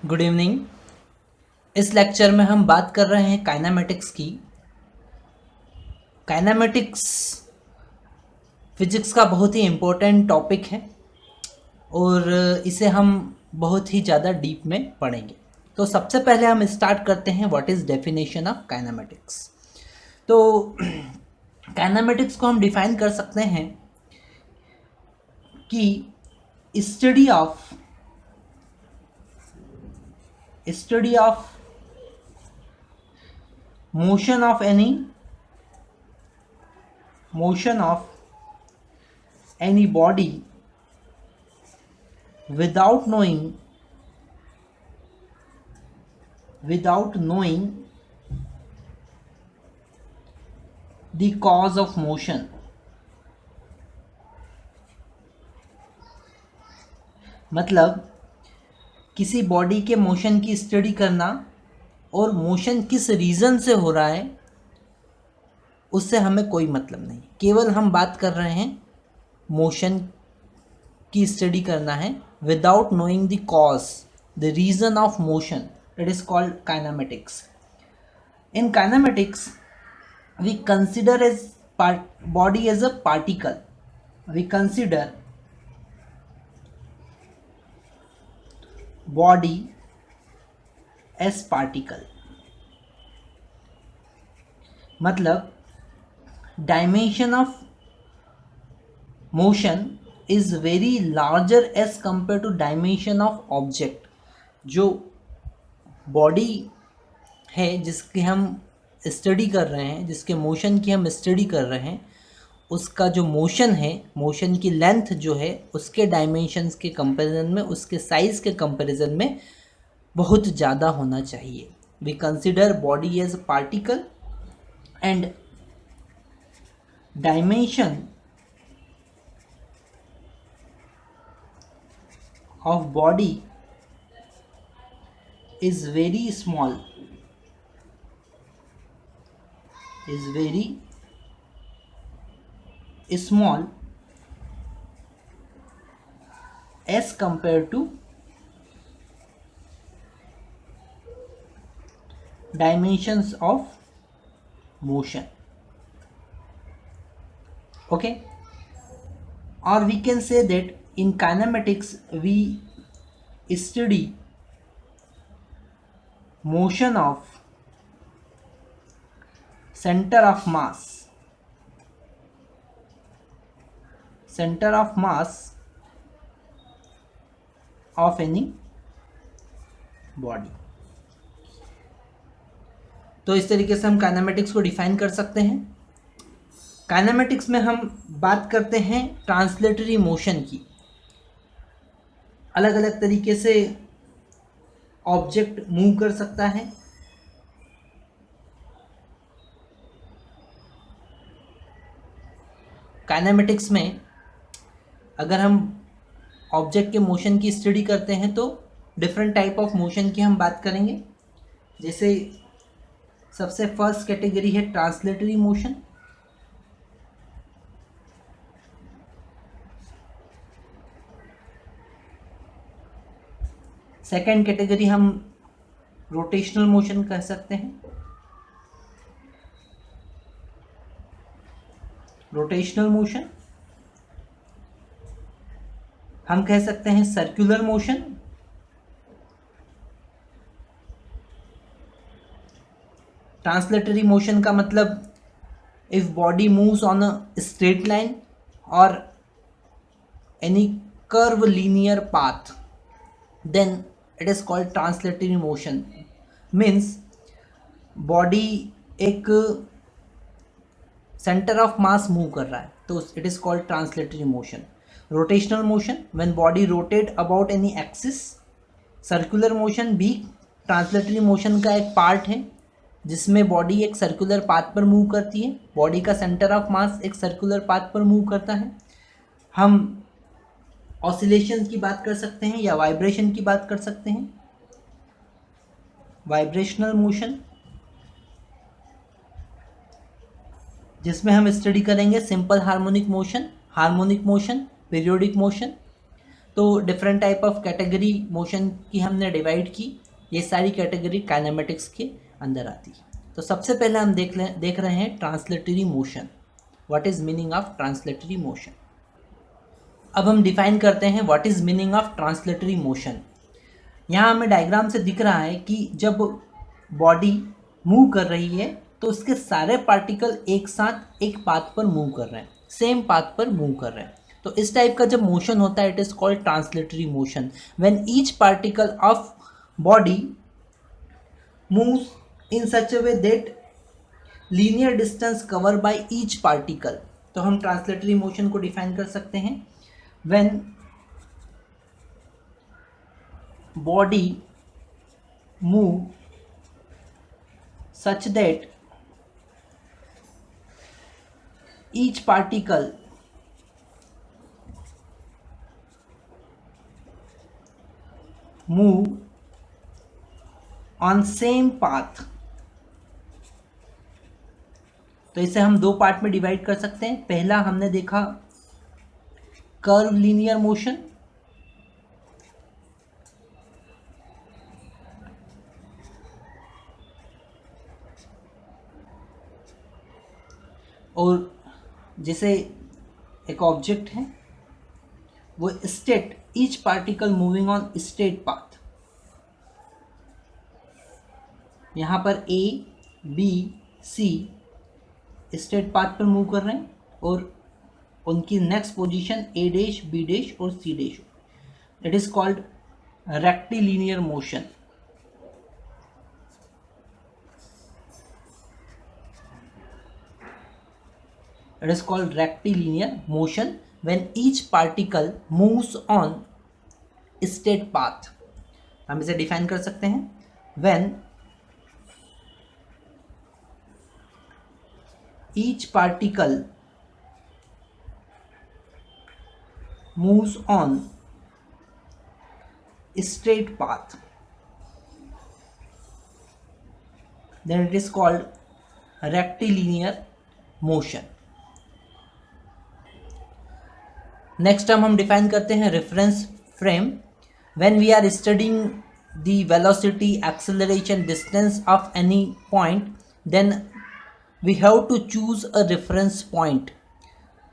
Good evening. इस lecture में हम बात कर रहे हैं काइनेमेटिक्स की। काइनेमेटिक्स फिजिक्स का बहुत ही इम्पोर्टेंट टॉपिक है और इसे हम बहुत ही ज़्यादा डीप में पढ़ेंगे। तो सबसे पहले हम स्टार्ट करते हैं what is definition of kinematics. तो काइनेमेटिक्स को हम डिफाइन कर सकते हैं कि study of motion of any body without knowing the cause of motion। मतलब किसी बॉडी के मोशन की स्टडी करना और मोशन किस रीज़न से हो रहा है उससे हमें कोई मतलब नहीं। केवल हम बात कर रहे हैं मोशन की स्टडी करना है without knowing the cause, the reason of motion. It is called kinematics. In kinematics we consider as body as a particle। we consider body as particle। मतलब dimension of motion is very larger as compared to dimension of object। जो body है जिसकी हम study कर रहे हैं, जिसके motion की हम स्टडी कर रहे हैं, उसका जो मोशन है, मोशन की लेंथ जो है उसके डायमेंशंस के कंपैरिजन में, उसके साइज़ के कंपैरिजन में बहुत ज़्यादा होना चाहिए। We consider body as particle and dimension of body is very small, as compared to dimensions of motion। okay, or we can say that in kinematics we study motion of center of mass of any body. तो इस तरीके से हम kinematics को define कर सकते हैं। Kinematics में हम बात करते हैं ट्रांसलेटरी मोशन की। अलग अलग तरीके से ऑब्जेक्ट मूव कर सकता है। काइनेमेटिक्स में अगर हम ऑब्जेक्ट के मोशन की स्टडी करते हैं तो डिफरेंट टाइप ऑफ मोशन की हम बात करेंगे। जैसे सबसे फर्स्ट कैटेगरी है ट्रांसलेटरी मोशन। सेकेंड कैटेगरी हम रोटेशनल मोशन कह सकते हैं। रोटेशनल मोशन हम कह सकते हैं सर्कुलर मोशन। ट्रांसलेटरी मोशन का मतलब if body moves on a straight line और any curvilinear path then it is called translatory motion. Means body एक सेंटर ऑफ मास मूव कर रहा है तो it is called translatory motion. Rotational motion when body rotate about any axis. Circular motion भी translatory motion का एक part है जिसमें बॉडी एक सर्कुलर पाथ पर मूव करती है। बॉडी का सेंटर ऑफ मास एक सर्कुलर पाथ पर मूव करता है। हम ऑसिलेशन की बात कर सकते हैं या वाइब्रेशन की बात कर सकते हैं। वाइब्रेशनल मोशन जिसमें हम स्टडी करेंगे simple harmonic motion, periodic motion. तो different type of category motion की हमने डिवाइड की, ये सारी कैटेगरी काइनेमेटिक्स के अंदर आती है। तो सबसे पहले हम देख रहे हैं translatory motion. What is meaning of translatory motion. अब हम डिफाइन करते हैं what is meaning of translatory motion. यहाँ हमें डायग्राम से दिख रहा है कि जब बॉडी मूव कर रही है तो उसके सारे पार्टिकल एक साथ एक पाथ पर मूव कर रहे हैं, सेम पाथ पर मूव कर रहे हैं। तो इस टाइप का जब मोशन होता है it is called translatory motion. When each particle of body moves in such a way that linear distance cover by each particle. तो हम ट्रांसलेटरी मोशन को डिफाइन कर सकते हैं। When body move such that each particle move on same path। तो इसे हम दो पार्ट में डिवाइड कर सकते हैं। पहला हमने देखा कर्व लीनियर मोशन, और जैसे एक ऑब्जेक्ट है वो state, each particle moving on straight path. यहाँ पर A B C straight path पर मूव कर रहे हैं और उनकी next position A dash B dash और C dash. It is called rectilinear motion. It is called rectilinear motion when each particle moves on straight path। हम इसे define कर सकते हैं। when each particle moves on straight path then it is called rectilinear motion। Next term हम define करते हैं reference frame. When we are studying the velocity, acceleration, distance of any point then we have to choose a reference point.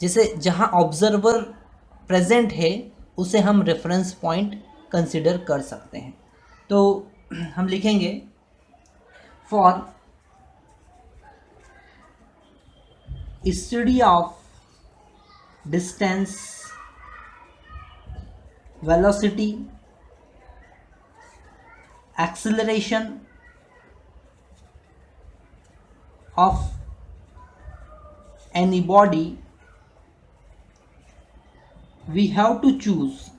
जैसे जहाँ observer present है उसे हम reference point consider कर सकते हैं। तो हम लिखेंगे for study of distance, velocity, acceleration of any body, we have to choose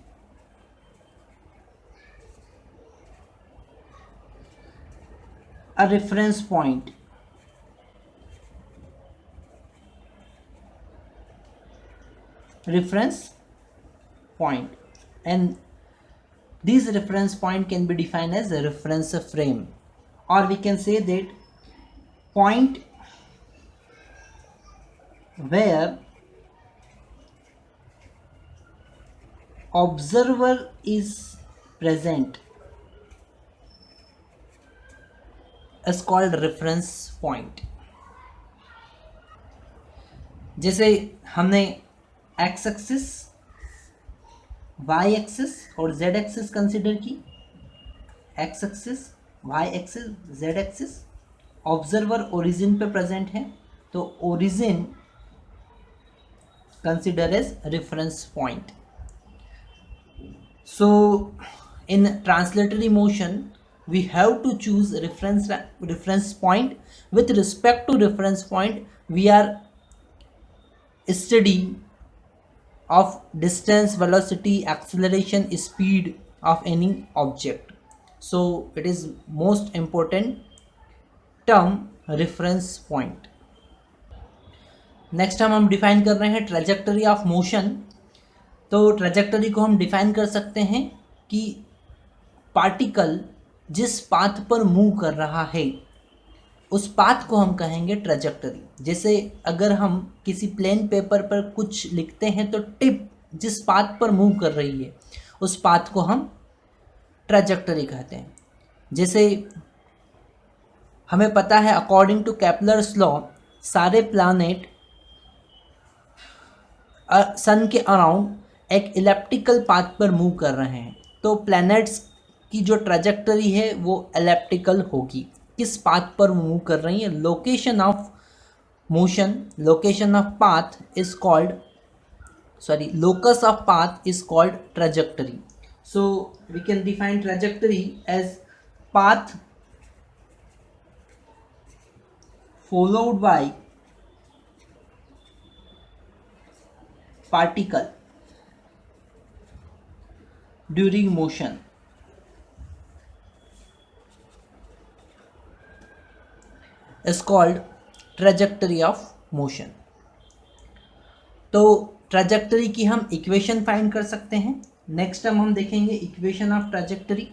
a reference point। Reference point, and these reference point can be defined as a reference frame, or we can say that point where observer is present is called reference point। जैसे हमने X axis, Y axis और Z axis consider की। X axis, Y axis, Z axis. Observer origin पे present है तो origin consider as reference point. So in translatory motion we have to choose reference point। with respect to reference point we are studying of distance, velocity, acceleration, speed of any object। so it is most important term reference point। Next हम define कर रहे हैं trajectory of motion. तो trajectory को हम define कर सकते हैं कि पार्टिकल जिस पाथ पर मूव कर रहा है उस पाथ को हम कहेंगे ट्रेजेक्टरी। जैसे अगर हम किसी प्लेन पेपर पर कुछ लिखते हैं तो टिप जिस पाथ पर मूव कर रही है उस पाथ को हम ट्रैजेक्टरी कहते हैं। जैसे हमें पता है अकॉर्डिंग टू केपलर्स लॉ सारे प्लैनेट सन के अराउंड एक इलेप्टिकल पाथ पर मूव कर रहे हैं, तो प्लैनेट्स की जो ट्रैजेक्टरी है वो इलेप्टिकल होगी। किस पाथ पर मूव कर रही है, location of motion, location of path is called locus of path is called trajectory. So we can define trajectory as path followed by particle during motion is called trajectory of motion. तो trajectory की हम equation find कर सकते हैं। Next time हम देखेंगे equation of trajectory.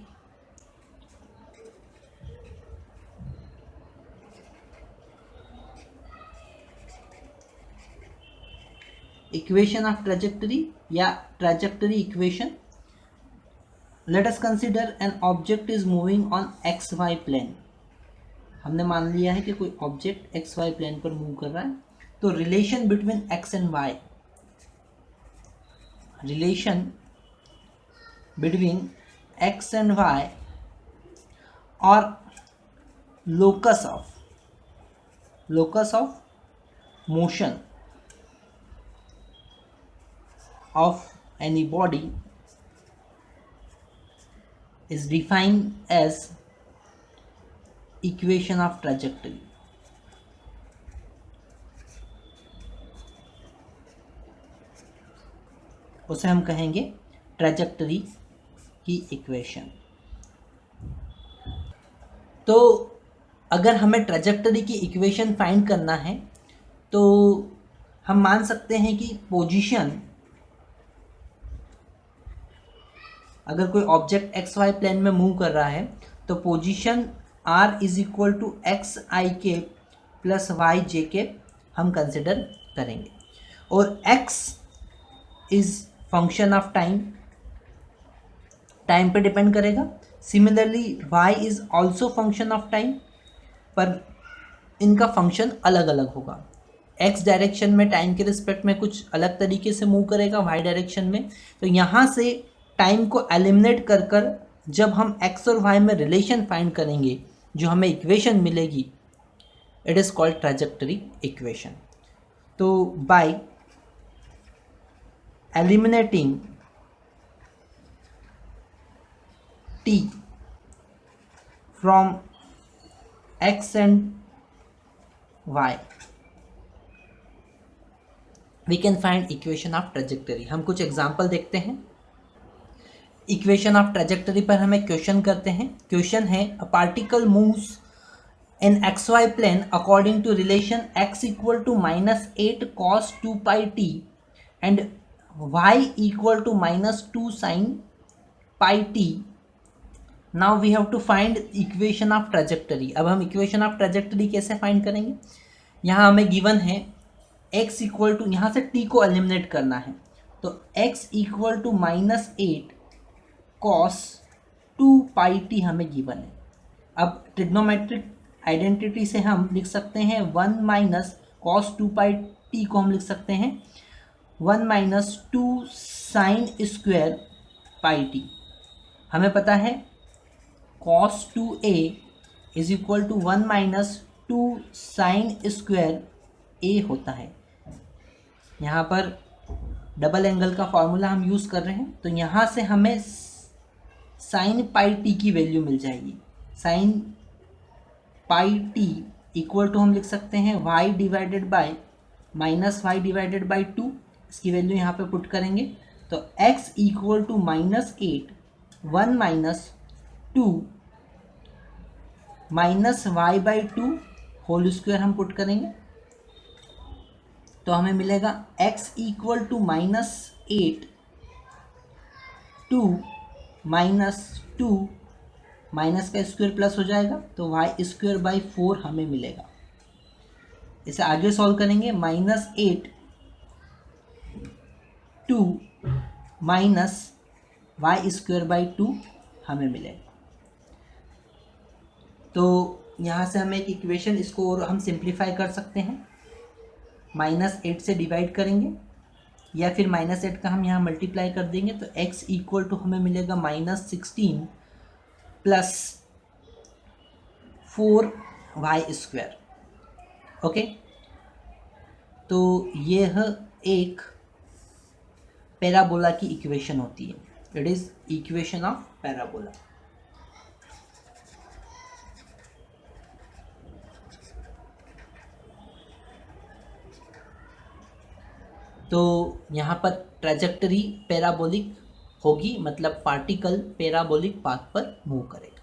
Equation of trajectory या trajectory equation. Let us consider an object is moving on X Y plane. हमने मान लिया है कि कोई ऑब्जेक्ट एक्स वाई प्लेन पर मूव कर रहा है, तो relation between X and Y, relation between x and y or locus of motion of any body is defined as equation of trajectory. उसे हम कहेंगे ट्रैजेक्टरी की इक्वेशन। तो अगर हमें ट्रैजेक्टरी की इक्वेशन फाइंड करना है तो हम मान सकते हैं कि पोजीशन, अगर कोई ऑब्जेक्ट एक्स वाई प्लेन में मूव कर रहा है तो position r is equal to X I के प्लस वाई जे के हम कंसिडर करेंगे, और x is function of time, time पे डिपेंड करेगा। Similarly y is also function of time, पर इनका फंक्शन अलग अलग होगा। x डायरेक्शन में टाइम के रिस्पेक्ट में कुछ अलग तरीके से मूव करेगा, y डायरेक्शन में। तो यहाँ से टाइम को एलिमिनेट कर कर जब हम x और y में रिलेशन फाइंड करेंगे, जो हमें इक्वेशन मिलेगी, it is called trajectory equation. तो bye eliminating t from x and y we can find equation of trajectory। हम कुछ एग्जाम्पल देखते हैं। इक्वेशन ऑफ ट्रैजेक्टरी पर हमें क्वेश्चन करते हैं। क्वेश्चन है a particle moves in X Y plane according to relation x equal to -8 cos 2 pi t and y equal to -2 sin pi t। now we have to find equation of trajectory। अब हम equation of trajectory कैसे find करेंगे? यहाँ हमें given है x equal to, यहाँ से t को एलिमिनेट करना है, तो x equal to -8 cos 2 pi t हमें गिवन है। अब ट्रिग्नोमेट्रिक आइडेंटिटी से हम लिख सकते हैं 1 - cos 2 pi t को हम लिख सकते हैं 1 - 2 sin स्क्वायर पाई टी। हमें पता है cos 2a is equal to 1 - 2 sin square a होता है। यहाँ पर डबल एंगल का फॉर्मूला हम यूज़ कर रहे हैं, तो यहाँ से हमें sin पाई टी की वैल्यू मिल जाएगी। sin pi T equal to हम लिख सकते हैं y divided by -y divided by 2। इसकी वैल्यू यहाँ पे पुट करेंगे तो x equal to -8 1 - 2 -y/2 whole square हम पुट करेंगे, तो हमें मिलेगा x इक्वल टू -8 2 -2 माइनस का स्क्वायर प्लस हो जाएगा, तो y²/4 हमें मिलेगा। इसे आगे सॉल्व करेंगे, -8 2 - y²/2 हमें मिलेगा। तो यहाँ से हमें एक इक्वेशन, इसको और हम सिंप्लीफाई कर सकते हैं, -8 से डिवाइड करेंगे या फिर -8 का हम यहाँ मल्टीप्लाई कर देंगे तो x इक्वल टू हमें मिलेगा -16 प्लस 4y²। ओके, तो यह एक पैराबोला की इक्वेशन होती है। It is equation of parabola. तो यहाँ पर ट्रैजेक्टरी पैराबोलिक होगी, मतलब पार्टिकल पैराबोलिक पाथ पर मूव करेगा।